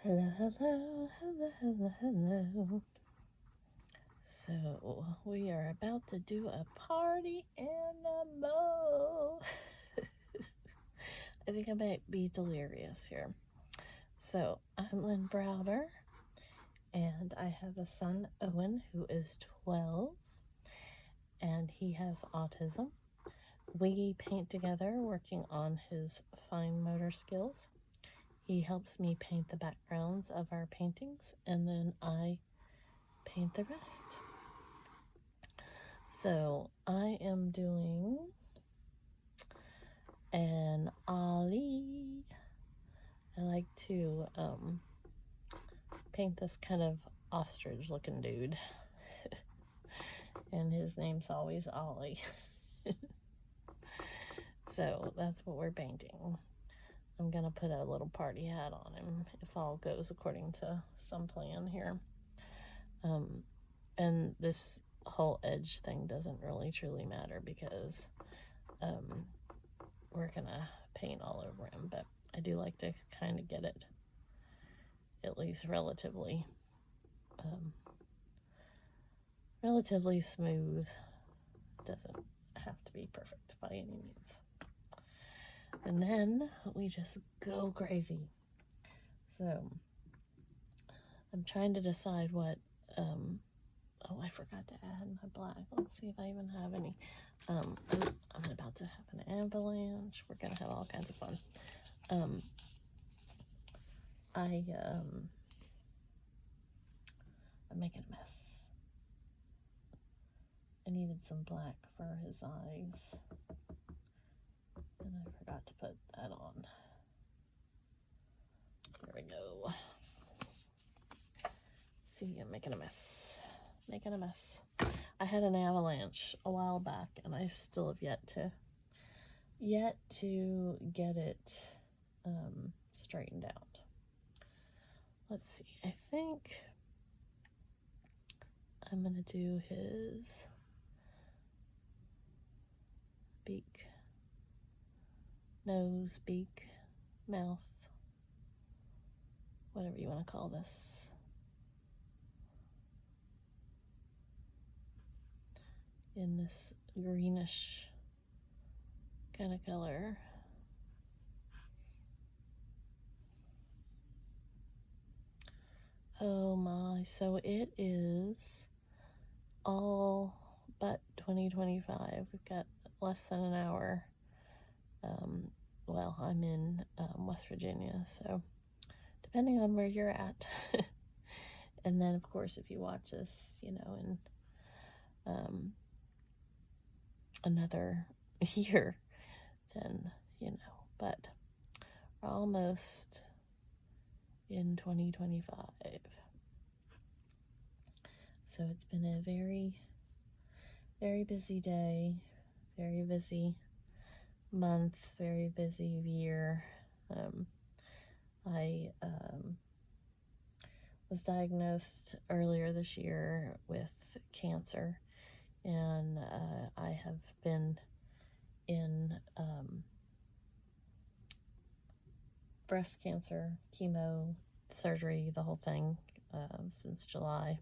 Hello, hello, hello, hello, hello. So, we are about to do a party animal. I think I might be delirious here. So, I'm Lynn Browder, and I have a son, Owen, who is 12, and he has autism. We paint together, working on his fine motor skills. He helps me paint the backgrounds of our paintings, and then I paint the rest. So I am doing an ollie. I like to paint this kind of ostrich looking dude. And his name's always Ollie. So that's what we're painting. I'm gonna put a little party hat on him if all goes according to some plan here. And this whole edge thing doesn't really truly matter because we're gonna paint all over him, but I do like to kind of get it at least relatively smooth. Doesn't have to be perfect by any means. And then we just go crazy. So I'm trying to decide what oh, I forgot to add my black. Let's see if I even have any. I'm about to have an avalanche. We're gonna have all kinds of fun. I'm making a mess. I needed some black for his eyes, and I forgot to put that on. There we go. See, I'm making a mess. Making a mess. I had an avalanche a while back, and I still have yet to get it straightened out. Let's see. I think I'm gonna do his beak, nose, beak, mouth, whatever you want to call this. In this greenish kind of color. Oh my, so it is all but 2025. We've got less than an hour. Well, I'm in West Virginia, so depending on where you're at. And then, of course, if you watch this, you know, in another year, then, you know, but we're almost in 2025. So it's been a very, very busy day, very busy month, very busy year. I was diagnosed earlier this year with cancer, and I have been in breast cancer, chemo, surgery, the whole thing, since July.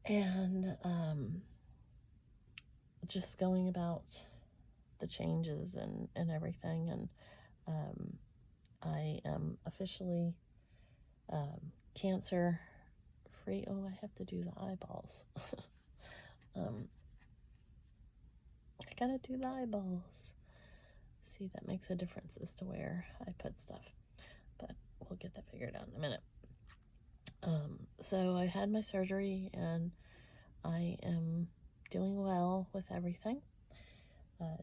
And just going about the changes and everything. And I am officially cancer free. Oh, I have to do the eyeballs. I gotta do the eyeballs. See, that makes a difference as to where I put stuff, but we'll get that figured out in a minute. So I had my surgery, and I am doing well with everything.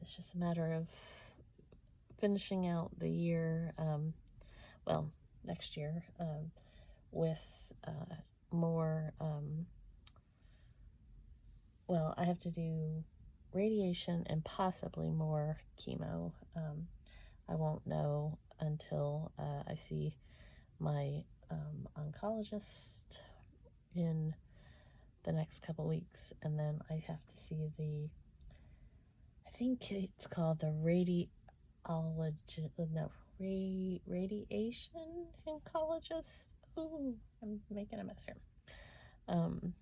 It's just a matter of finishing out the year, well, next year, with more, well, I have to do radiation and possibly more chemo. I won't know until I see my oncologist in the next couple weeks, and then I have to see I think it's called the radiation oncologist. Ooh, I'm making a mess here. I'm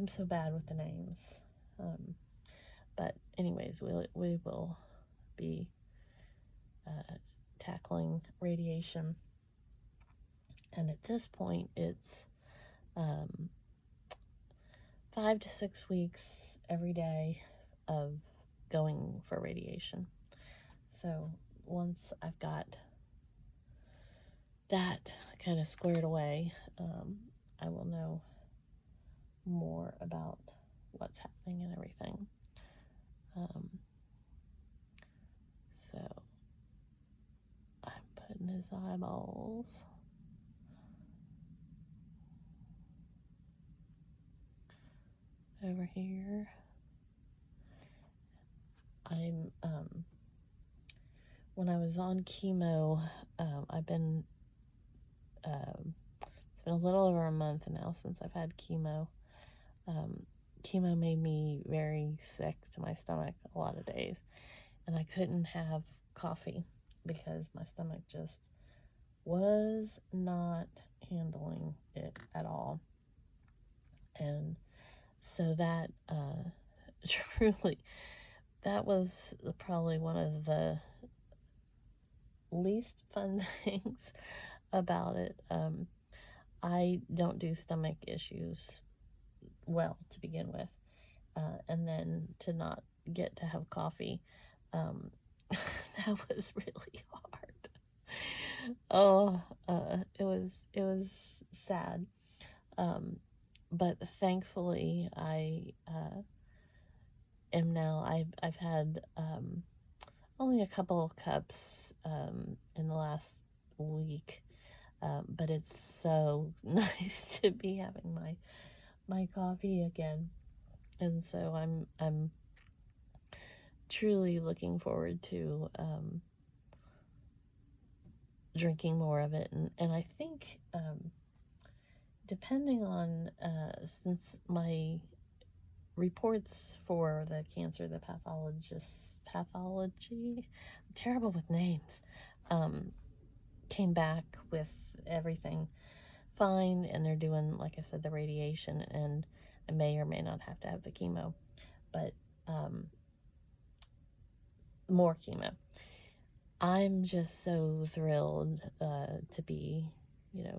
so bad with the names. But anyways, we will be tackling radiation. And at this point, it's 5 to 6 weeks every day of going for radiation. So once I've got that kind of squared away, I will know more about what's happening and everything. So I'm putting his eyeballs over here. I'm when I was on chemo, I've been it's been a little over a month now since I've had chemo. Chemo made me very sick to my stomach a lot of days, and I couldn't have coffee because my stomach just was not handling it at all. And so that truly, that was probably one of the least fun things about it. I don't do stomach issues well to begin with, and then to not get to have coffee, that was really hard. It was sad, but thankfully I am now. I've had only a couple of cups in the last week, but it's so nice to be having my coffee again, and so I'm truly looking forward to drinking more of it, and I think depending on since my reports for the cancer, the pathology, I'm terrible with names, came back with everything fine, and they're doing, like I said, the radiation, and I may or may not have to have the chemo, but more chemo. I'm just so thrilled to be,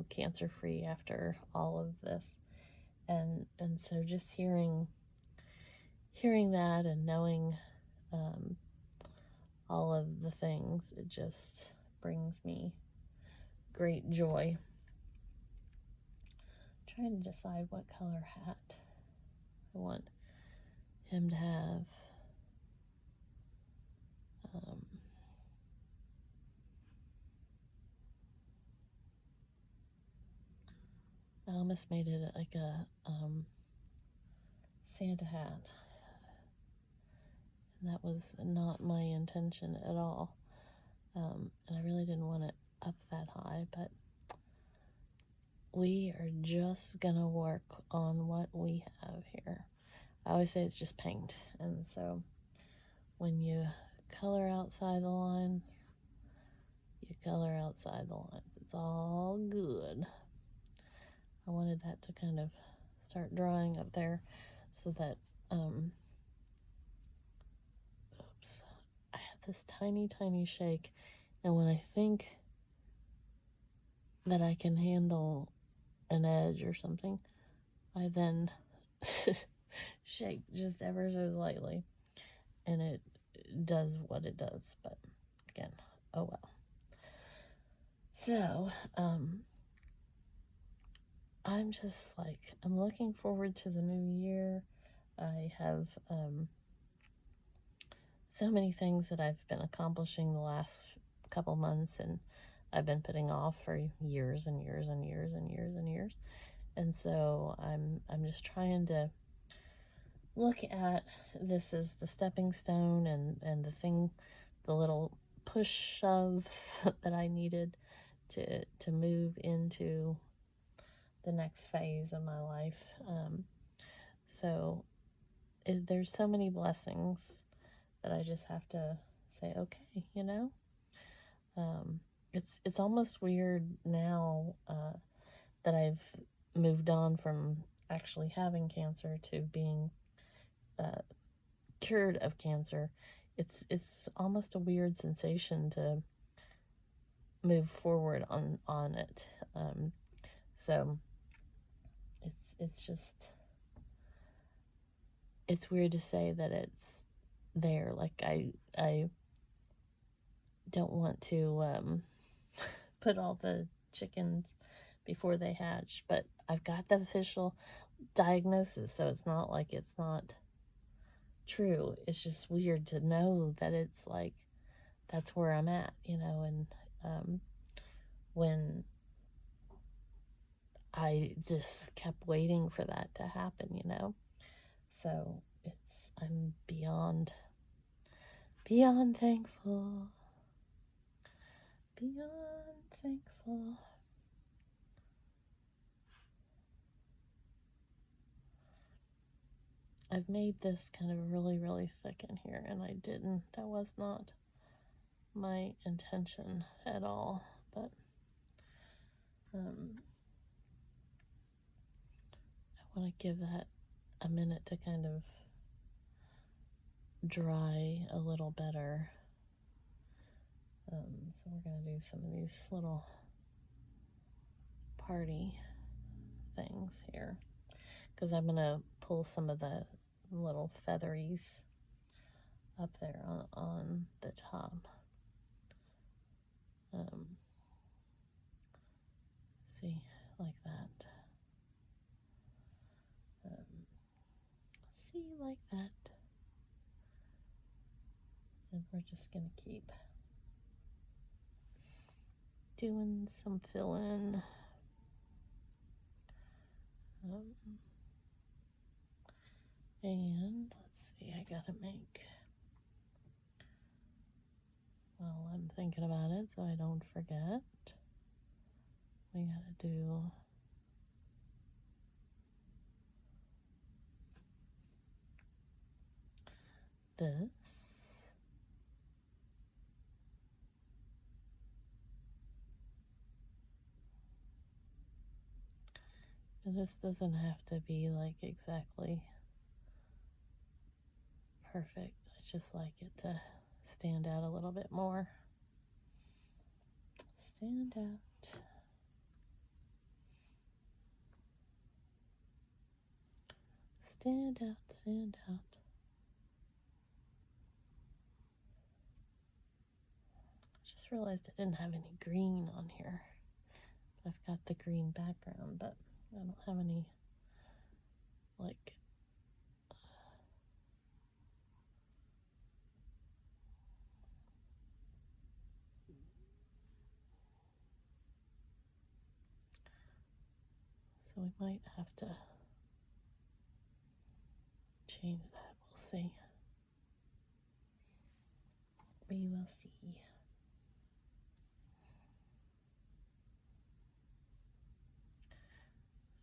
cancer free after all of this, and so just hearing that and knowing all of the things, it just brings me great joy. I'm trying to decide what color hat I want him to have. I almost made it like a Santa hat, and that was not my intention at all, and I really didn't want it up that high, but we are just gonna work on what we have here. I always say it's just paint, and so when you color outside the lines, you color outside the lines. It's all good. I wanted that to kind of start drying up there so that, oops, I have this tiny, tiny shake, and when I think that I can handle an edge or something, I then shake just ever so slightly, and it does what it does, but again, oh well. So, I'm just like, I'm looking forward to the new year. I have so many things that I've been accomplishing the last couple months, and I've been putting off for years and years and years and years and years. And so I'm just trying to look at this as the stepping stone and the little push shove that I needed to move into the next phase of my life. So there's so many blessings that I just have to say, okay, it's almost weird now that I've moved on from actually having cancer to being cured of cancer. It's almost a weird sensation to move forward on it. So it's just, it's weird to say that it's there. Like I don't want to put all the chickens before they hatch, but I've got the official diagnosis, so it's not like it's not true. It's just weird to know that it's like that's where I'm at, you know. And when I just kept waiting for that to happen, you know. So I'm beyond thankful. Beyond thankful. I've made this kind of really, really thick in here, and that was not my intention at all, but I want to give that a minute to kind of dry a little better. So we're going to do some of these little party things here, because I'm going to pull some of the little featheries up there on the top. See, like that. See, like that. And we're just going to keep doing some fill-in. And let's see, I gotta make, well, I'm thinking about it so I don't forget. We gotta do this. And this doesn't have to be like exactly perfect. I just like it to stand out a little bit more. Stand out. Stand out, stand out. I just realized I didn't have any green on here. I've got the green background, but I don't have any, like, so we might have to change that. We'll see. We will see.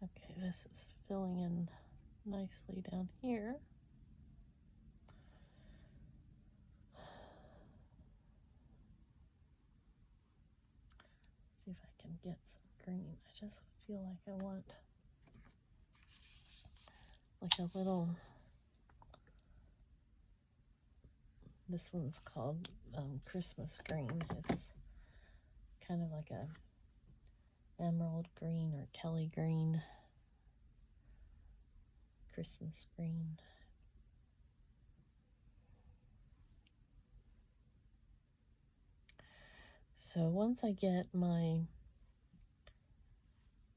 Okay, this is filling in nicely down here. See if I can get some green. I just feel like I want like a little, this one's called Christmas green. It's kind of like a emerald green or Kelly green. Christmas green. So once I get my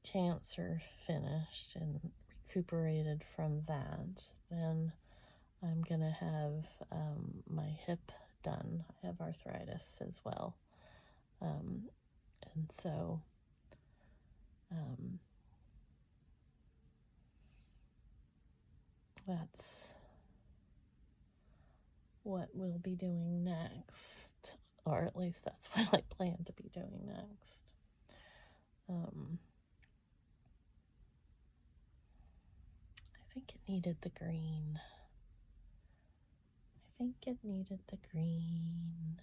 cancer finished and recuperated from that, then I'm gonna have my hip done. I have arthritis as well, and so that's what we'll be doing next, or at least that's what I plan to be doing next. I think it needed the green. I think it needed the green.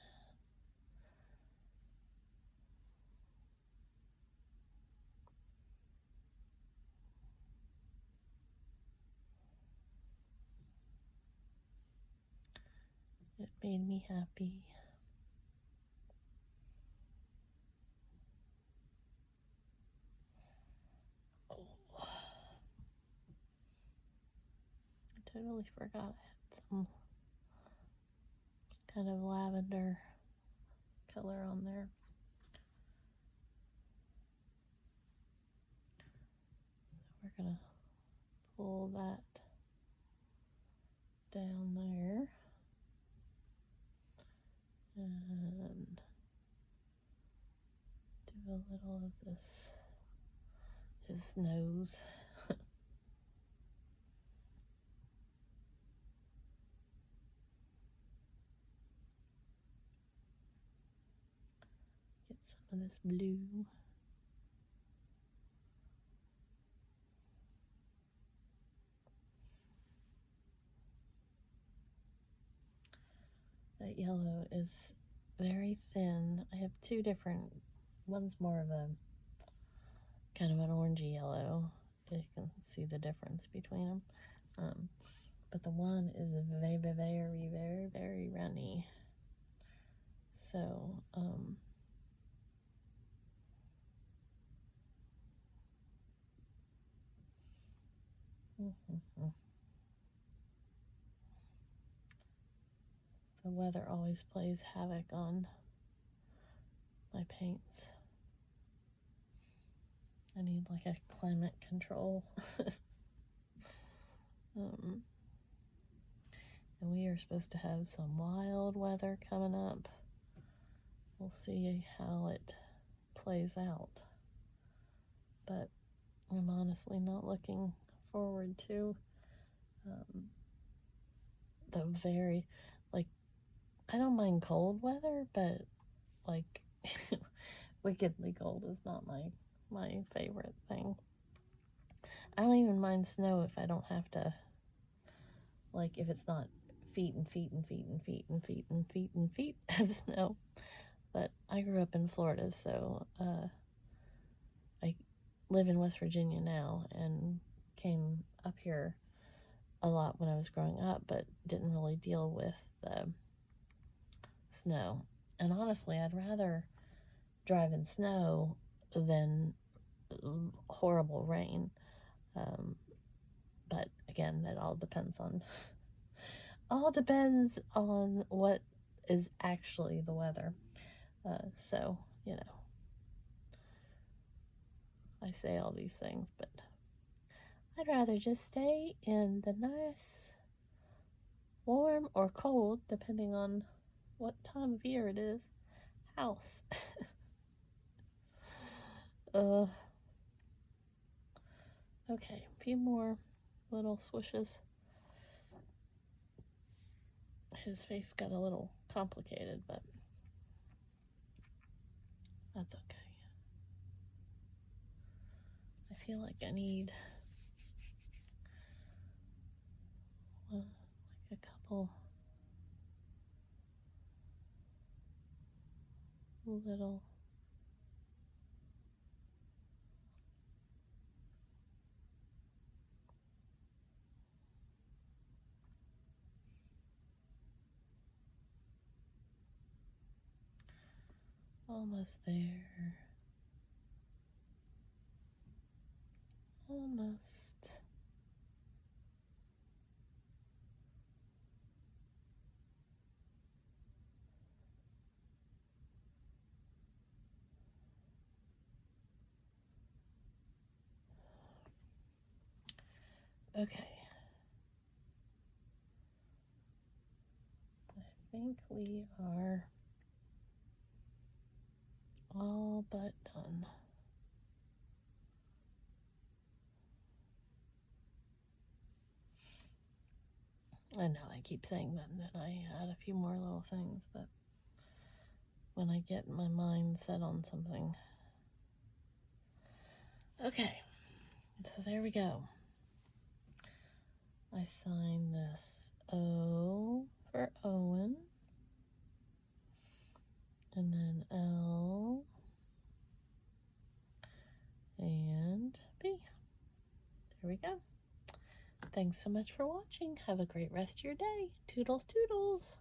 made me happy. Oh. I totally forgot I had some kind of lavender color on there. So we're gonna pull that down there and do a little of this, his nose. Get some of this blue. That yellow is very thin. I have two different, one's more of a kind of an orangey yellow. You can see the difference between them. But the one is very, very, very, very runny. So, the weather always plays havoc on my paints. I need like a climate control. And we are supposed to have some wild weather coming up. We'll see how it plays out. But I'm honestly not looking forward to the very, like, I don't mind cold weather, but like wickedly cold is not my favorite thing. I don't even mind snow if I don't have to, like, if it's not feet and feet and feet and feet and feet and feet and feet of snow. But I grew up in Florida, so I live in West Virginia now and came up here a lot when I was growing up, but didn't really deal with the snow. And honestly, I'd rather drive in snow than horrible rain. But again, that all depends on what is actually the weather. So, you know, I say all these things, but I'd rather just stay in the nice, warm or cold, depending on what time of year it is, house. Okay, a few more little swishes. His face got a little complicated, but that's okay. I feel like I need like a couple little almost there. Almost. Okay. I think we are all but done. I know I keep saying that, and then I add a few more little things, but when I get my mind set on something. Okay, so there we go. I sign this O for Owen, and then L and B. There we go. Thanks so much for watching. Have a great rest of your day. Toodles, toodles.